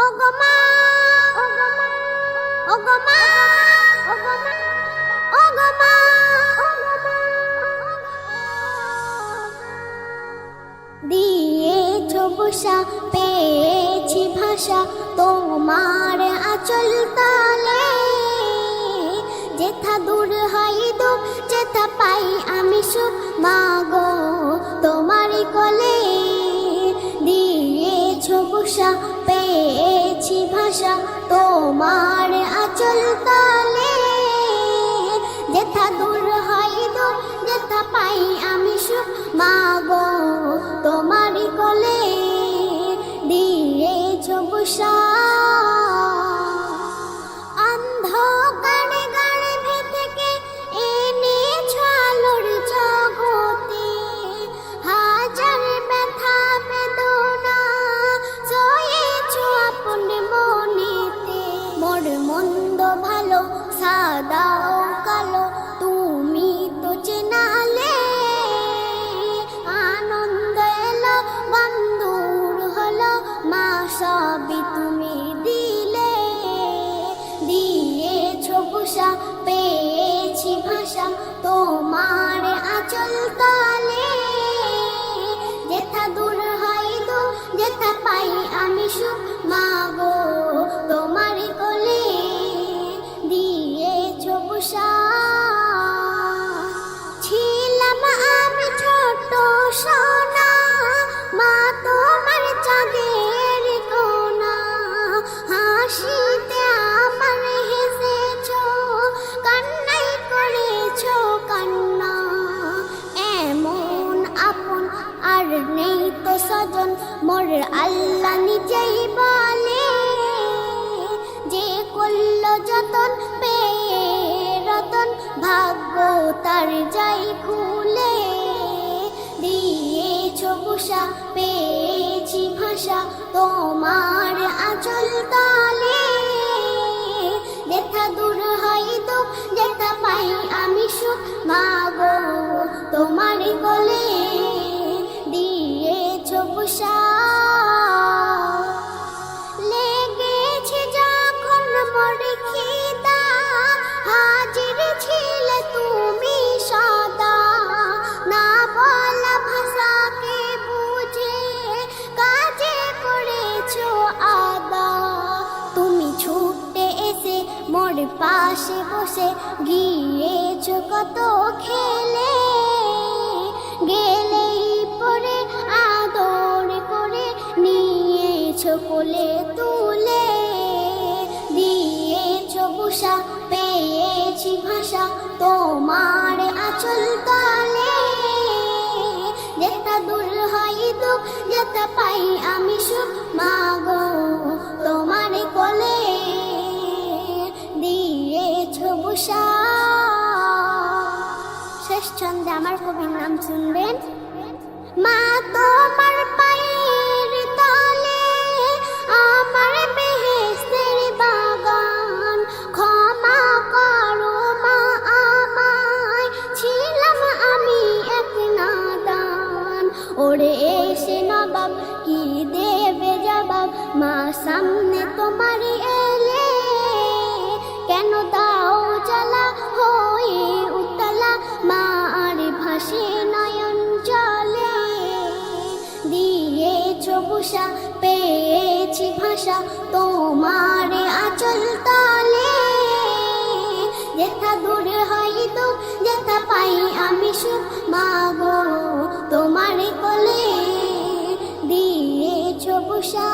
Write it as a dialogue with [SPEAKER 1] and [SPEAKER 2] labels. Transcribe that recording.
[SPEAKER 1] ওগো মা, ওগো মা, ওগো মা, ওগো মা, ওগো মা, দিয়েছো বুসা পেয়েছি ভাষা তোমার আঁচল তালে, যেথা দূর হয় দুঃখ যেথা পাই আমি সুখ মাগো তোমারই কোলে। দিয়েছো বুসা পেয়েছি ভাষা তোমার আঁচল তালে, যেথা দূর হয় দুঃখ যেথা পাই আমি সুখ মাগো তোমারই কোলে। দিয়েছো বুসা অন্ধকারে গর্ভে থেকে এনেছো আলোর জগতে, হাজার ব্যথা বেদনা সয়েছো আপন মনেতে। মোর মন্দ ভালো সাদা ও কালো তুমি তো চেনালে, আনন্দ এলো বন্ধুর হলো মা সবই তুমি দিলে। দিয়েছো বুসা পেয়েছি ভাষা তোমার আঁচল তালে, যেথা দূর হয় দুঃখ যেথা পাই আমি সুখ মাগো তোমারই কোলে। দিয়েছো বুসা ছিলাম আমি ছোট সোনা, মা তোমার চাঁদের কোনা, হাসিতে আমার হেসেছো কান্নাই করেছো কান্না। এমন আপন আর নেই তো সজন মোর আল্লাহ নিজেই বলে, যে করলো যতন পেয়ে রতন ভাগ্য তার যাই খুলে। দিয়েছো বুসা পেয়েছি ভাষা তোমার আঁচল তালে, যেথা দূর হয় দুঃখ যেথা পাই আমি সুখ মাগো তোমারই কোলে। দিয়েছো বুসা লেগেছে যখন মোর খিদা, হাজির ছিলে তুমি সদা। না বলা ভাষাকে বুঝে কাজে করেছো আদা, তুমি ছুটে এসে মোর পাশে বসে গিয়েছো কত খেলে। গেলেই পরে আদর করে নিয়েছো কোলে তুলে। দিয়েছো বুসা পেয়েছি ভাষা তোমার আঁচল তালে, যেথা দূর হয় দুঃখ যেথা পাই আমি সুখ মাগো তোমারই কোলে। দিয়েছো বুসা। শেষ ছন্দে আমার কবির নাম শুনবেন। মা তোমার পায়ের তলে আমার বেহেশতের বাগান, ক্ষমা করো মা আমায় ছিলাম আমি এক নাদান। ওরে এসে নবাব কি দেবে জবাব, মা সামনে তোমার এলে। কেন দাও জ্বালা হয়ে উতলা, মা আর ভাসে নয়ন জলে। দিয়েছো বুসা পেয়েছি ভাষা তোমার আঁচল তালে, যেথা দূর হয় দুঃখ যেথা পাই আমি সুখ মাগো তোমার কোলে। দিয়েছো বুসা।